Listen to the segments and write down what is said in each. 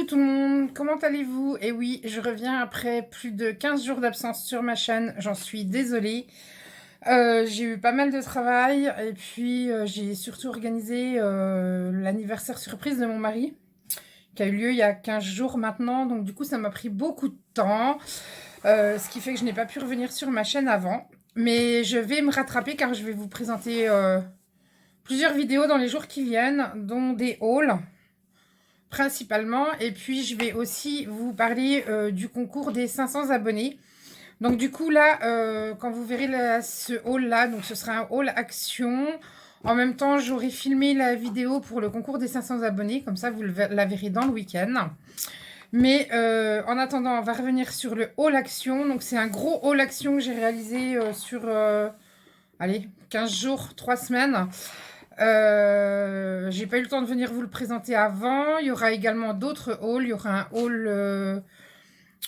Coucou tout le monde, comment allez-vous? Et oui, je reviens après plus de 15 jours d'absence sur ma chaîne, j'en suis désolée. J'ai eu pas mal de travail et puis j'ai surtout organisé l'anniversaire surprise de mon mari qui a eu lieu il y a 15 jours maintenant, donc du coup ça m'a pris beaucoup de temps, ce qui fait que je n'ai pas pu revenir sur ma chaîne avant. Mais je vais me rattraper car je vais vous présenter plusieurs vidéos dans les jours qui viennent, dont des hauls principalement. Et puis, je vais aussi vous parler du concours des 500 abonnés. Donc, du coup, là, quand vous verrez ce haul-là, donc ce sera un haul action. En même temps, j'aurai filmé la vidéo pour le concours des 500 abonnés. Comme ça, vous la verrez dans le week-end. Mais en attendant, on va revenir sur le haul action. Donc, c'est un gros haul action que j'ai réalisé sur, allez, 15 jours, 3 semaines. J'ai pas eu le temps de venir vous le présenter avant. Il y aura également d'autres halls.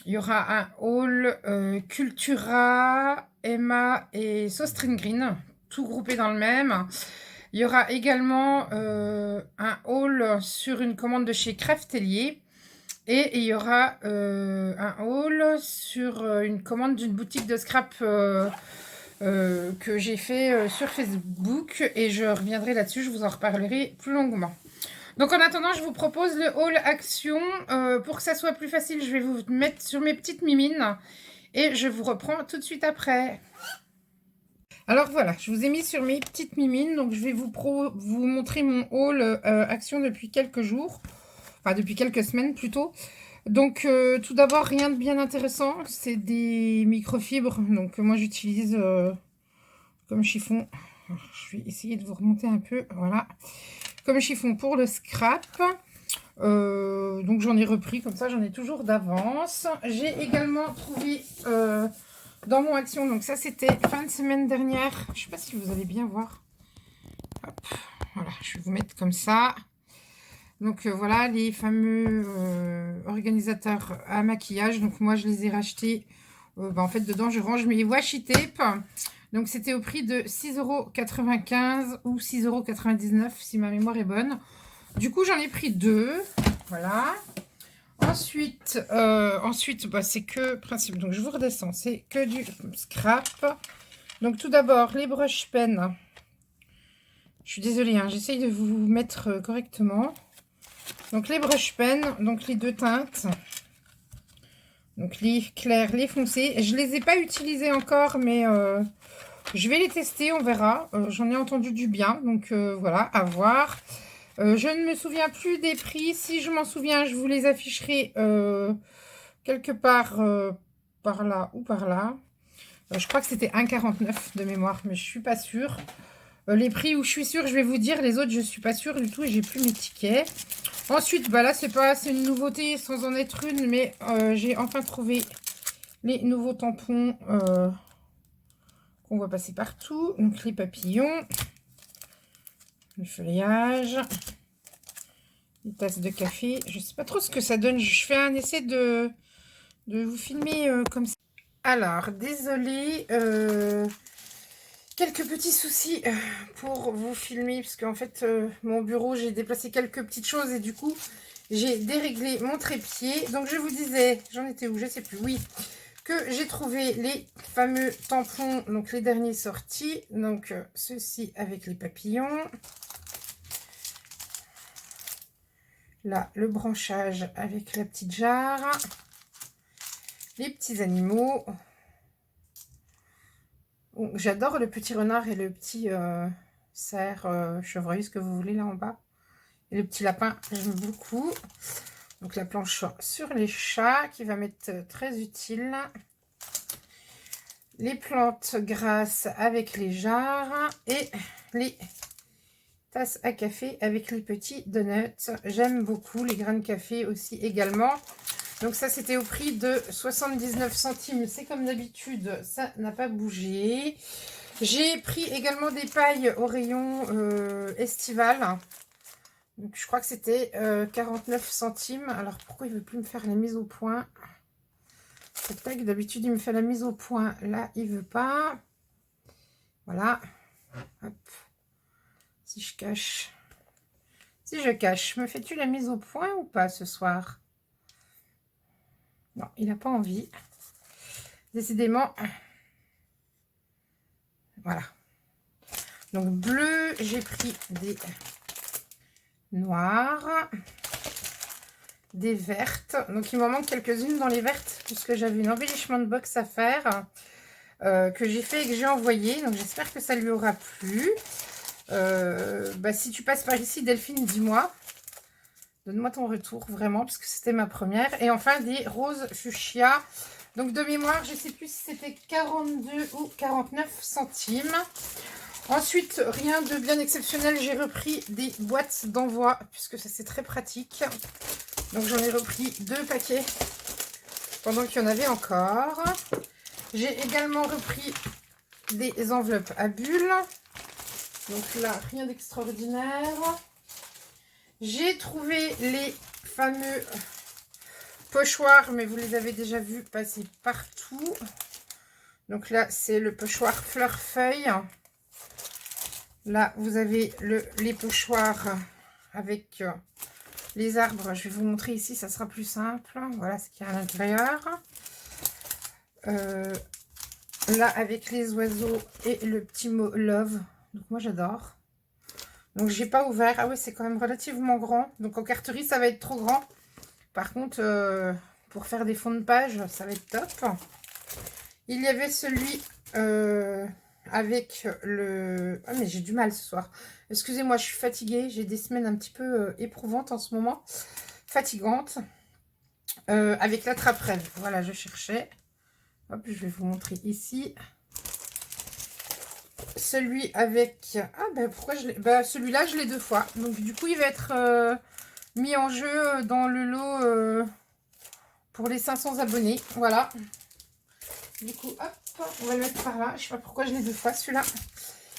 Il y aura un haul Cultura, Emma et Sostring Green, tout groupé dans le même. Il y aura également un haul sur une commande de chez Craftelier. Et il y aura un haul sur une commande d'une boutique de scrap que j'ai fait sur Facebook. Et je reviendrai là-dessus, je vous en reparlerai plus longuement. Donc en attendant, je vous propose le haul action. Pour que ça soit plus facile, je vais vous mettre sur mes petites mimines. Et je vous reprends tout de suite après. Alors voilà, je vous ai mis sur mes petites mimines. Donc je vais vous montrer mon haul action depuis quelques jours. Enfin, depuis quelques semaines plutôt. Donc, tout d'abord, rien de bien intéressant. C'est des microfibres. Donc, moi, j'utilise comme chiffon. Je vais essayer de vous remonter un peu. Voilà. Comme chiffon pour le scrap. Donc, j'en ai repris. Comme ça, j'en ai toujours d'avance. J'ai également trouvé dans mon action. Donc, ça, c'était fin de semaine dernière. Je ne sais pas si vous allez bien voir. Hop. Voilà, je vais vous mettre comme ça. Donc voilà les fameux organisateurs à maquillage. Donc moi je les ai rachetés. En fait dedans je range mes washi tape. Donc c'était au prix de 6,95 € ou 6,99 € si ma mémoire est bonne. Du coup j'en ai pris deux. Voilà. Ensuite c'est que principe. Donc je vous redescends. C'est que du scrap. Donc tout d'abord les brush pens. Je suis désolée, hein, j'essaye de vous mettre correctement. Donc les brush pens, donc les deux teintes, donc les clairs, les foncés. Je les ai pas utilisés encore, mais je vais les tester, on verra. J'en ai entendu du bien, donc voilà, à voir. Je ne me souviens plus des prix. Si je m'en souviens, je vous les afficherai quelque part par là ou par là. Je crois que c'était 1,49 € de mémoire, mais je suis pas sûre. Les prix où je suis sûre, je vais vous dire. Les autres, je suis pas sûre du tout et j'ai plus mes tickets. Ensuite, bah là, c'est une nouveauté sans en être une, mais j'ai enfin trouvé les nouveaux tampons qu'on va passer partout. Donc, les papillons, le feuillage, les tasses de café. Je sais pas trop ce que ça donne. Je fais un essai de vous filmer comme ça. Alors, désolée, quelques petits soucis pour vous filmer, parce qu'en fait, mon bureau, j'ai déplacé quelques petites choses et du coup, j'ai déréglé mon trépied. Donc, je vous disais, j'en étais où? Je sais plus, oui, que j'ai trouvé les fameux tampons, donc les derniers sortis. Donc, ceux-ci avec les papillons. Là, le branchage avec la petite jarre. Les petits animaux. J'adore le petit renard et le petit cerf, chevreuil, ce que vous voulez là en bas. Et le petit lapin, j'aime beaucoup. Donc la planche sur les chats qui va m'être très utile. Les plantes grasses avec les jarres et les tasses à café avec les petits donuts. J'aime beaucoup les grains de café aussi également. Donc ça, c'était au prix de 79 centimes. C'est comme d'habitude, ça n'a pas bougé. J'ai pris également des pailles au rayon estival. Donc je crois que c'était 49 centimes. Alors pourquoi il ne veut plus me faire la mise au point? Tac, d'habitude il me fait la mise au point. Là, il ne veut pas. Voilà. Hop. Si je cache. Me fais-tu la mise au point ou pas ce soir? Non, il n'a pas envie. Décidément. Voilà. Donc bleu, j'ai pris des noirs, des vertes. Donc il m'en manque quelques-unes dans les vertes, puisque j'avais un embellissement de box à faire, que j'ai fait et que j'ai envoyé. Donc j'espère que ça lui aura plu. Si tu passes par ici, Delphine, dis-moi. Donne-moi ton retour, vraiment, parce que c'était ma première. Et enfin, des roses fuchsia. Donc, de mémoire, je ne sais plus si c'était 42 ou 49 centimes. Ensuite, rien de bien exceptionnel. J'ai repris des boîtes d'envoi, puisque ça, c'est très pratique. Donc, j'en ai repris 2 paquets pendant qu'il y en avait encore. J'ai également repris des enveloppes à bulles. Donc là, rien d'extraordinaire. J'ai trouvé les fameux pochoirs, mais vous les avez déjà vus passer partout. Donc là, c'est le pochoir fleur-feuille. Là, vous avez les pochoirs avec les arbres. Je vais vous montrer ici, ça sera plus simple. Voilà ce qu'il y a à l'intérieur. Là, avec les oiseaux et le petit mot love. Donc moi, j'adore. Donc, j'ai pas ouvert. Ah oui, c'est quand même relativement grand. Donc, en carterie, ça va être trop grand. Par contre, pour faire des fonds de page, ça va être top. Il y avait celui avec le... Ah, mais j'ai du mal ce soir. Excusez-moi, je suis fatiguée. J'ai des semaines un petit peu éprouvantes en ce moment. Fatigantes. Avec l'attrape-rêve. Voilà, je cherchais. Hop, je vais vous montrer ici. Celui avec... Ah, ben pourquoi je l'ai... Ben, celui-là, je l'ai 2 fois. Donc, du coup, il va être mis en jeu dans le lot pour les 500 abonnés. Voilà. Du coup, hop, on va le mettre par là. Je sais pas pourquoi je l'ai 2 fois, celui-là.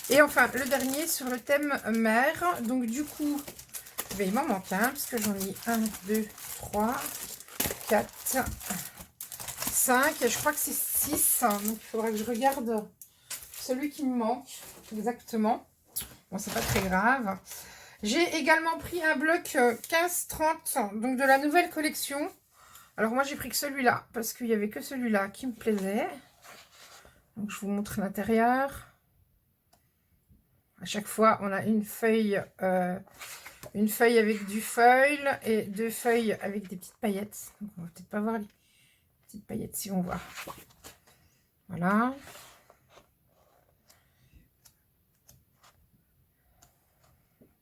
Et enfin, le dernier sur le thème mer. Donc, du coup, ben, il m'en manque un, parce que j'en ai 1, 2, 3, 4, 5. Je crois que c'est 6. Donc, il faudra que je regarde celui qui me manque exactement. Bon, c'est pas très grave. J'ai également pris un bloc 15-30, donc de la nouvelle collection. Alors moi j'ai pris que celui-là, parce qu'il n'y avait que celui-là qui me plaisait. Donc je vous montre l'intérieur. À chaque fois on a une feuille avec du foil et 2 feuilles avec des petites paillettes. Donc on va peut-être pas voir les petites paillettes si on voit. Voilà.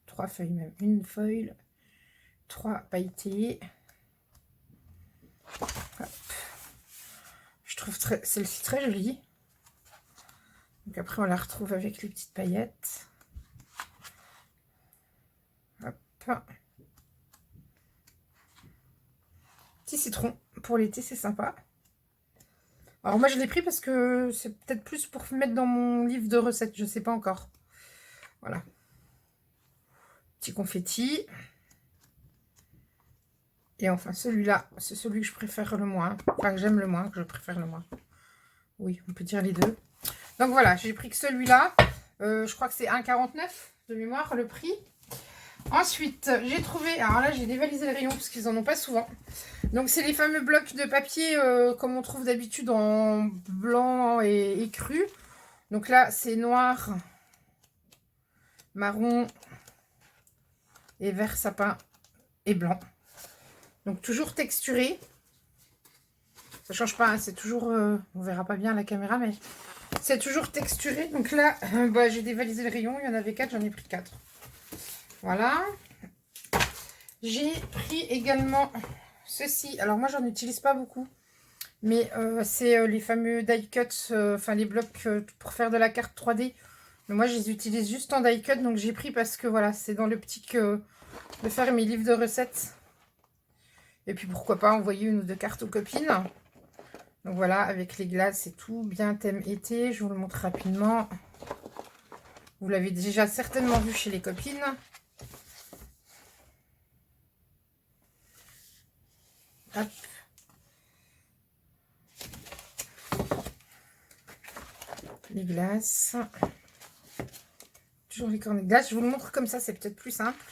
Trois feuilles même, une feuille, 3 pailletés. Hop. Je trouve celle-ci très jolie. Donc après on la retrouve avec les petites paillettes. Hop. Petit citron pour l'été, c'est sympa. Alors moi je l'ai pris parce que c'est peut-être plus pour mettre dans mon livre de recettes, je sais pas encore. Voilà. Petit confetti. Et enfin celui-là, c'est celui que je préfère le moins. Enfin que j'aime le moins, que je préfère le moins. Oui, on peut dire les deux. Donc voilà, j'ai pris que celui-là. Je crois que c'est 1,49 de mémoire le prix. Ensuite, j'ai trouvé... Alors là, j'ai dévalisé le rayon parce qu'ils en ont pas souvent. Donc c'est les fameux blocs de papier comme on trouve d'habitude en blanc et cru. Donc là, c'est noir, marron et vert sapin et blanc. Donc toujours texturé. Ça change pas, hein, c'est toujours... on verra pas bien à la caméra, mais c'est toujours texturé. Donc là, j'ai dévalisé le rayon. Il y en avait 4, j'en ai pris 4. Voilà. J'ai pris également ceci. Alors moi, j'en utilise pas beaucoup. Mais c'est les fameux die cuts, enfin les blocs pour faire de la carte 3D. Mais moi, je les utilise juste en die cut. Donc j'ai pris parce que voilà, c'est dans l'optique de faire mes livres de recettes. Et puis pourquoi pas envoyer 1 ou 2 cartes aux copines. Donc voilà, avec les glaces et tout, bien thème été. Je vous le montre rapidement. Vous l'avez déjà certainement vu chez les copines. Hop. Les glaces. Toujours les cornets de glace. Je vous le montre comme ça, c'est peut-être plus simple.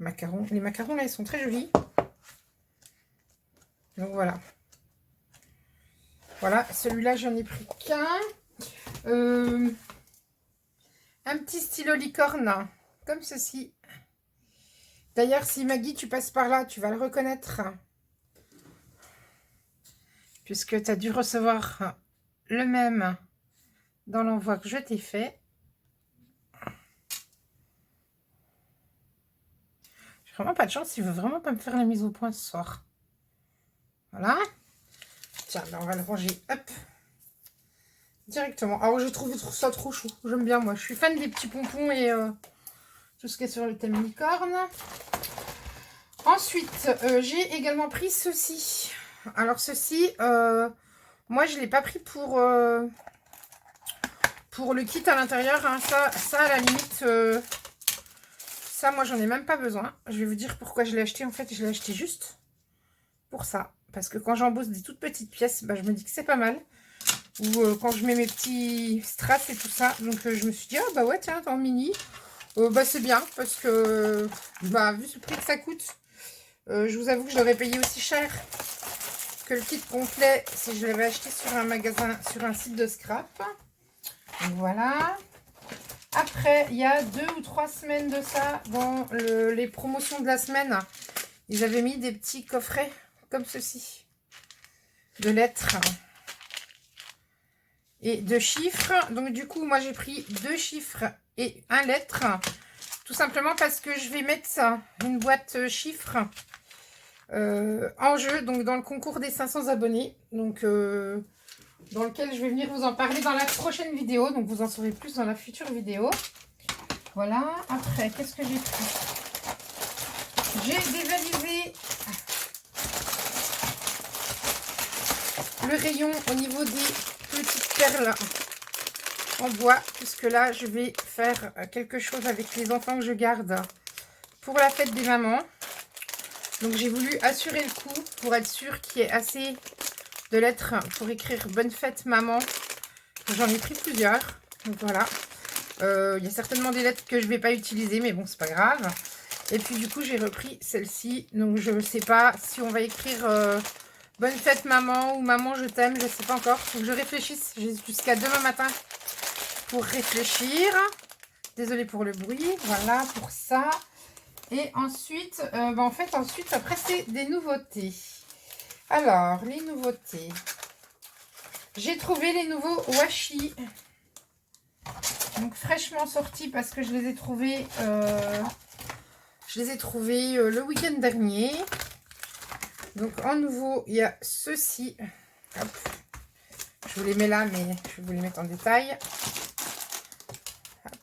Macarons. Les macarons là, ils sont très jolis. Donc voilà. Voilà, celui-là, j'en ai pris qu'un. Un petit stylo licorne, comme ceci. D'ailleurs, si Maggie, tu passes par là, tu vas le reconnaître. Puisque tu as dû recevoir le même dans l'envoi que je t'ai fait. J'ai vraiment pas de chance, il veut vraiment pas me faire la mise au point ce soir. Voilà. Tiens, ben on va le ranger, hop, directement. Alors, je trouve ça trop chou. J'aime bien, moi. Je suis fan des petits pompons et tout ce qui est sur le thème licorne. Ensuite, j'ai également pris ceci. Alors, ceci, moi, je ne l'ai pas pris pour le kit à l'intérieur. Hein. Ça, à la limite, ça, moi, j'en ai même pas besoin. Je vais vous dire pourquoi je l'ai acheté. En fait, je l'ai acheté juste pour ça. Parce que quand j'embosse des toutes petites pièces, bah, je me dis que c'est pas mal. Ou quand je mets mes petits strass et tout ça. Donc, je me suis dit, ah bah ouais, tiens, en mini. Bah, c'est bien parce que, bah, vu le prix que ça coûte, je vous avoue que je l'aurais payé aussi cher que le kit complet si je l'avais acheté sur un magasin, sur un site de scrap. Donc, voilà. Après, il y a 2 ou 3 semaines de ça, dans les promotions de la semaine, ils avaient mis des petits coffrets comme ceci, de lettres et de chiffres. Donc du coup, moi j'ai pris 2 chiffres et 1 lettre, tout simplement parce que je vais mettre ça, une boîte chiffres en jeu, donc dans le concours des 500 abonnés, donc dans lequel je vais venir vous en parler dans la prochaine vidéo, donc vous en saurez plus dans la future vidéo. Voilà. Après, qu'est-ce que j'ai pris? J'ai dévalisé le rayon au niveau des petites perles en bois, puisque là, je vais faire quelque chose avec les enfants que je garde pour la fête des mamans. Donc, j'ai voulu assurer le coup pour être sûr qu'il y ait assez de lettres pour écrire bonne fête maman. J'en ai pris plusieurs. Donc, voilà. Il y a certainement des lettres que je ne vais pas utiliser, mais bon, c'est pas grave. Et puis, du coup, j'ai repris celle-ci. Donc, je ne sais pas si on va écrire bonne fête maman ou maman je t'aime. Je ne sais pas encore. Il faut que je réfléchisse. J'ai jusqu'à demain matin pour réfléchir. Désolée pour le bruit. Voilà, pour ça. Et ensuite, en fait, après, c'est des nouveautés. Alors, les nouveautés. J'ai trouvé les nouveaux washi. Donc, fraîchement sortis parce que je les ai trouvés, le week-end dernier. Donc, en nouveau, il y a ceux-ci. Hop. Je vous les mets là, mais je vais vous les mettre en détail. Hop.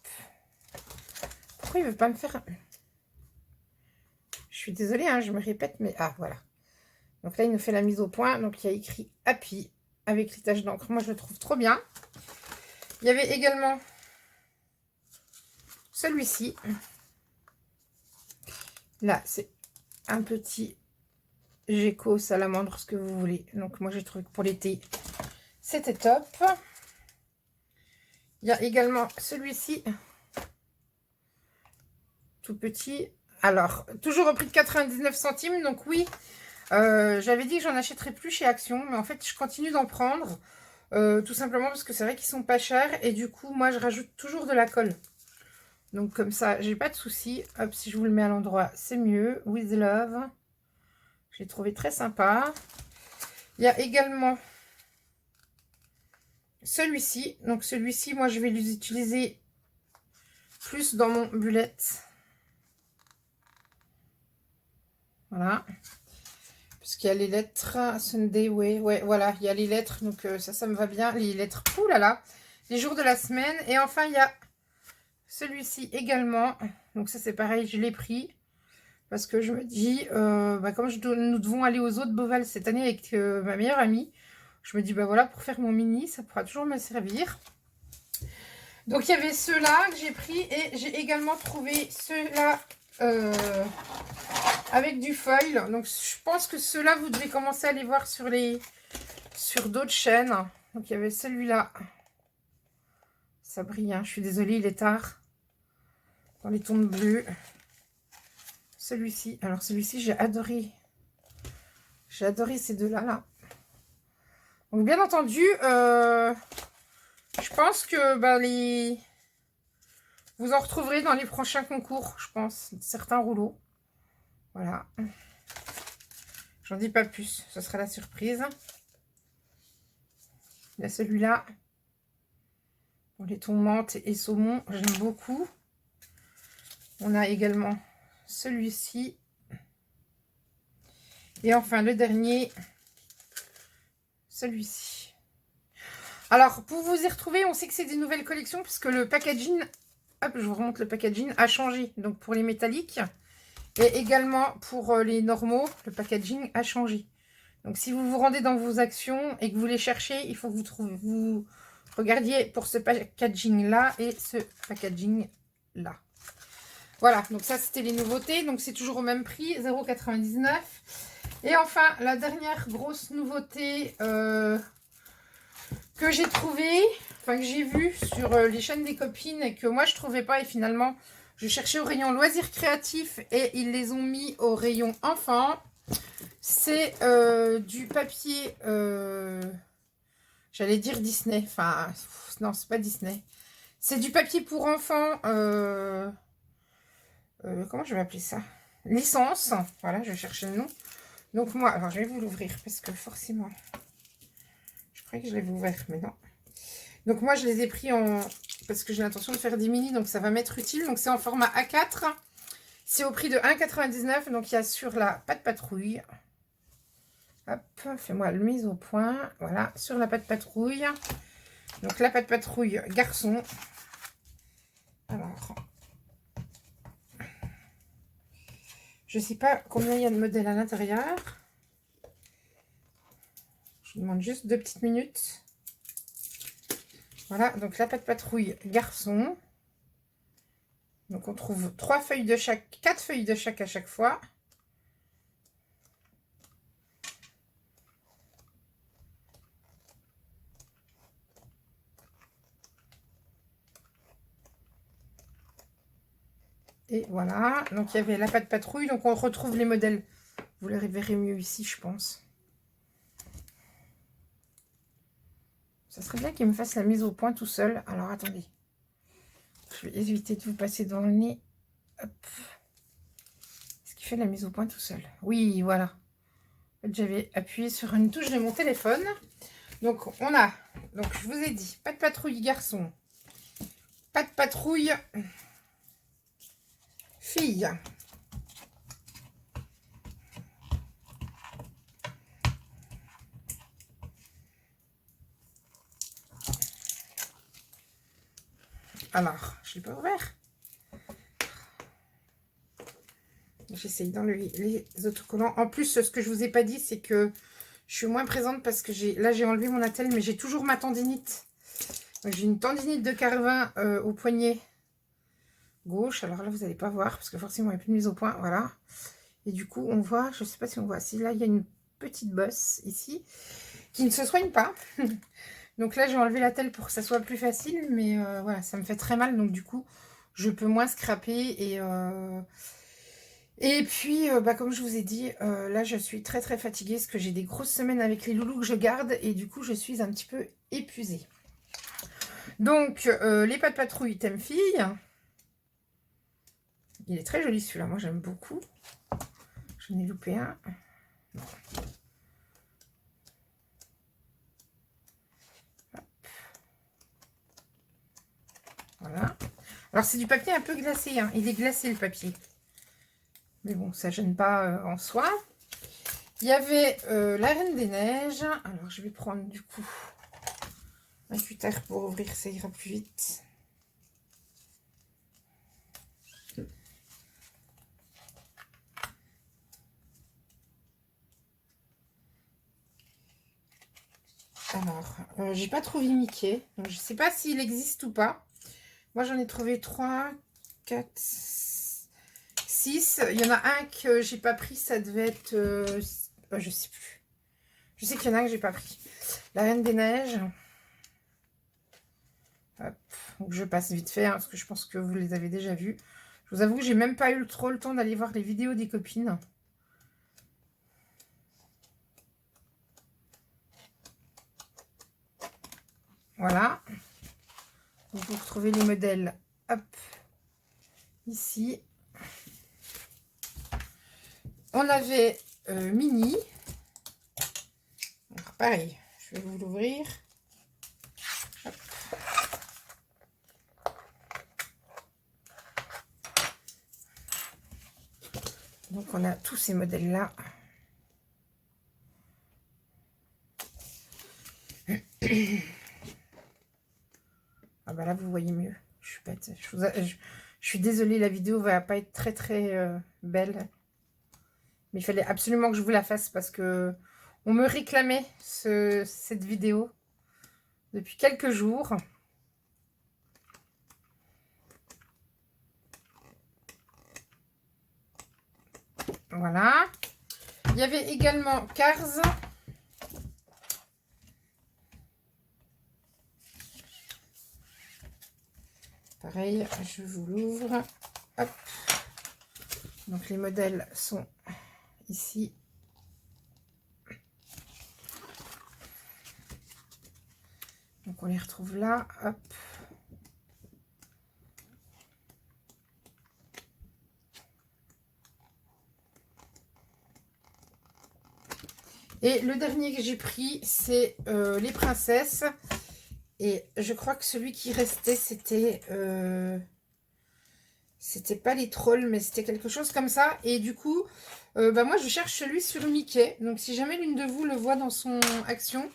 Pourquoi il ne veut pas me faire... Je suis désolée, hein, je me répète, mais... Ah, voilà. Donc là, il nous fait la mise au point. Donc, il y a écrit Happy avec les taches d'encre. Moi, je le trouve trop bien. Il y avait également celui-ci. Là, c'est un petit gecko, salamandre, ce que vous voulez. Donc, moi, j'ai trouvé que pour l'été, c'était top. Il y a également celui-ci. Tout petit. Alors, toujours au prix de 99 centimes. Donc, oui, j'avais dit que j'en achèterais plus chez Action. Mais en fait, je continue d'en prendre. Tout simplement parce que c'est vrai qu'ils sont pas chers. Et du coup, moi, je rajoute toujours de la colle. Donc, comme ça, j'ai pas de souci. Hop, si je vous le mets à l'endroit, c'est mieux. With Love. Je l'ai trouvé très sympa. Il y a également celui-ci. Donc, celui-ci, moi, je vais les utiliser plus dans mon bullet. Voilà. Puisqu'il y a les lettres Sunday, ouais, voilà, il y a les lettres. Donc, ça me va bien. Les lettres, oulala, les jours de la semaine. Et enfin, il y a celui-ci également. Donc, ça, c'est pareil, je l'ai pris. Parce que je me dis, comme nous devons aller aux eaux de Beauval cette année avec ma meilleure amie, je me dis, voilà, pour faire mon mini, ça pourra toujours me servir. Donc, il y avait ceux-là que j'ai pris et j'ai également trouvé ceux-là avec du foil. Donc, je pense que ceux-là, vous devez commencer à les voir sur d'autres chaînes. Donc, il y avait celui-là. Ça brille, hein. Je suis désolée, il est tard. Dans les tons de bleu. Celui-ci. Alors, celui-ci, j'ai adoré. J'ai adoré ces deux-là, là. Donc, bien entendu, je pense que bah, vous en retrouverez dans les prochains concours, je pense, certains rouleaux. Voilà. J'en dis pas plus, ce sera la surprise. Il y a celui-là. Les tons menthe et saumon, j'aime beaucoup. On a également celui-ci. Et enfin, le dernier, celui-ci. Alors, pour vous y retrouver, on sait que c'est des nouvelles collections puisque le packaging, hop, je vous remonte le packaging, a changé. Donc, pour les métalliques et également pour les normaux, le packaging a changé. Donc, si vous vous rendez dans vos actions et que vous les cherchez, il faut que vous regardiez pour ce packaging-là et ce packaging-là. Voilà, donc ça, c'était les nouveautés. Donc, c'est toujours au même prix, 0,99 €. Et enfin, la dernière grosse nouveauté que j'ai trouvée, enfin que j'ai vue sur les chaînes des copines et que moi, je ne trouvais pas. Et finalement, je cherchais au rayon loisirs créatifs et ils les ont mis au rayon enfants. C'est du papier, j'allais dire Disney. Enfin, non, c'est pas Disney. C'est du papier pour enfants. Comment je vais appeler ça? Licence. Voilà, je vais chercher le nom. Donc moi, alors je vais vous l'ouvrir parce que forcément, je croyais que je l'avais ouvert, mais non. Donc moi, je les ai pris en... parce que j'ai l'intention de faire des mini, donc ça va m'être utile. Donc c'est en format A4. C'est au prix de 1,99 €. Donc il y a sur la pâte patrouille. Hop, fais-moi le mise au point. Voilà, sur la pâte patrouille. Donc la pâte patrouille garçon. Alors... je ne sais pas combien il y a de modèles à l'intérieur. Je demande juste 2 petites minutes. Voilà, donc la pâte patrouille garçon. Donc on trouve 3 feuilles de chaque, 4 feuilles de chaque à chaque fois. Et voilà, donc il y avait la pâte patrouille, donc on retrouve les modèles. Vous les verrez mieux ici, je pense. Ça serait bien qu'il me fasse la mise au point tout seul. Alors attendez, je vais éviter de vous passer dans le nez. Hop. Est-ce qu'il fait la mise au point tout seul? Oui, voilà. En fait, j'avais appuyé sur une touche de mon téléphone. Donc on a, donc je vous ai dit, pâte patrouille garçon, pâte patrouille fille. Alors, je ne l'ai pas ouvert. J'essaye d'enlever les autocollants. En plus, ce que je ne vous ai pas dit, c'est que je suis moins présente parce que là, j'ai enlevé mon attelle, mais j'ai toujours ma tendinite. J'ai une tendinite de Carvin au poignet gauche. Alors là, vous n'allez pas voir parce que forcément, il n'y a plus de mise au point. Voilà. Et du coup, on voit, je ne sais pas si on voit, si là, il y a une petite bosse ici qui ne se soigne pas. Donc là, j'ai enlevé l'attelle pour que ça soit plus facile, mais voilà, ça me fait très mal. Donc du coup, je peux moins scraper. Et puis, bah, comme je vous ai dit, là, je suis très très fatiguée parce que j'ai des grosses semaines avec les loulous que je garde. Et du coup, je suis un petit peu épuisée. Donc, les pâtes patrouille thème fille. Il est très joli celui-là, moi j'aime beaucoup. J'en ai loupé un. Non. Voilà. Alors c'est du papier un peu glacé, hein. Il est glacé le papier. Mais bon, ça gêne pas en soi. Il y avait la Reine des Neiges. Alors je vais prendre du coup un cutter pour ouvrir, ça ira plus vite. Alors, j'ai pas trouvé Mickey. Donc je sais pas s'il existe ou pas. Moi j'en ai trouvé 3, 4, 6. Il y en a un que j'ai pas pris, ça devait être... je sais plus. Je sais qu'il y en a un que j'ai pas pris. La Reine des Neiges. Hop. Donc je passe vite fait, hein, parce que je pense que vous les avez déjà vus. Je vous avoue que j'ai même pas eu trop le temps d'aller voir les vidéos des copines. Voilà. Donc, vous retrouvez les modèles, hop, ici. On avait Mini. Alors, pareil, je vais vous l'ouvrir. Hop. Donc, on a tous ces modèles-là. Ah bah là, vous voyez mieux. Je suis bête. Je suis désolée, la vidéo va pas être très belle. Mais il fallait absolument que je vous la fasse parce que on me réclamait cette vidéo depuis quelques jours. Voilà. Il y avait également Cars. Pareil, je vous l'ouvre. Hop. Donc les modèles sont ici. Donc on les retrouve là. Hop. Et le dernier que j'ai pris, c'est les princesses. Et je crois que celui qui restait, c'était pas les trolls, mais c'était quelque chose comme ça. Et du coup, bah moi, je cherche celui sur Mickey. Donc, si jamais l'une de vous le voit dans son action,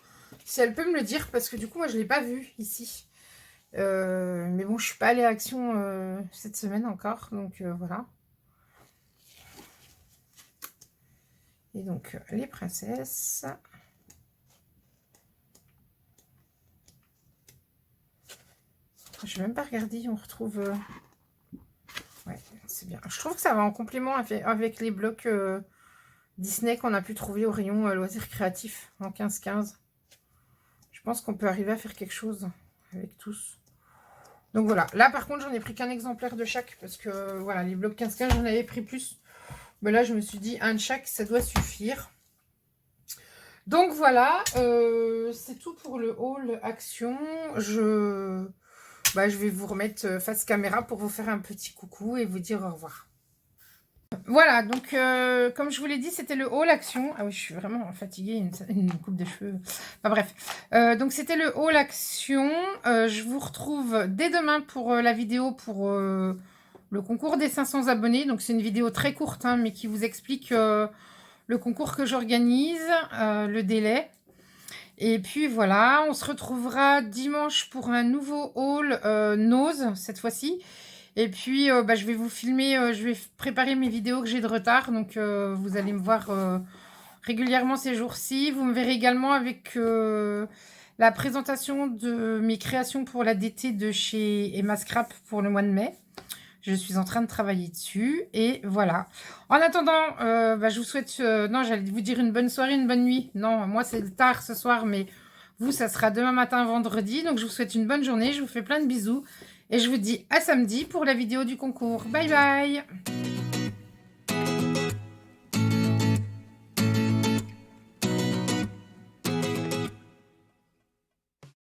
si elle peut me le dire, parce que du coup, moi, je ne l'ai pas vu ici. Mais bon, je suis pas allée à Action cette semaine encore. Donc, voilà. Et donc, les princesses. Je vais même pas regarder, on retrouve... Ouais, c'est bien. Je trouve que ça va en complément avec les blocs Disney qu'on a pu trouver au rayon loisirs créatifs en 15-15. Je pense qu'on peut arriver à faire quelque chose avec tous. Donc voilà. Là, par contre, j'en ai pris qu'un exemplaire de chaque parce que voilà, les blocs 15-15, j'en avais pris plus. Mais là, je me suis dit, un de chaque, ça doit suffire. Donc voilà, c'est tout pour le haul Action. Je vais vous remettre face caméra pour vous faire un petit coucou et vous dire au revoir. Voilà, donc comme je vous l'ai dit, c'était le haul Action. Ah oui, je suis vraiment fatiguée, une coupe de cheveux. Enfin bref, donc c'était le haul Action. Je vous retrouve dès demain pour la vidéo pour le concours des 500 abonnés. Donc c'est une vidéo très courte, hein, mais qui vous explique le concours que j'organise, le délai. Et puis voilà, on se retrouvera dimanche pour un nouveau haul Nose cette fois-ci. Et puis je vais vous filmer, je vais préparer mes vidéos que j'ai de retard. Donc vous allez me voir régulièrement ces jours-ci. Vous me verrez également avec la présentation de mes créations pour la DT de chez Emma Scrap pour le mois de mai. Je suis en train de travailler dessus. Et voilà. En attendant, je vous souhaite... non, j'allais vous dire une bonne soirée, une bonne nuit. Non, moi, c'est tard ce soir, mais vous, ça sera demain matin, vendredi. Donc, je vous souhaite une bonne journée. Je vous fais plein de bisous. Et je vous dis à samedi pour la vidéo du concours. Bye bye!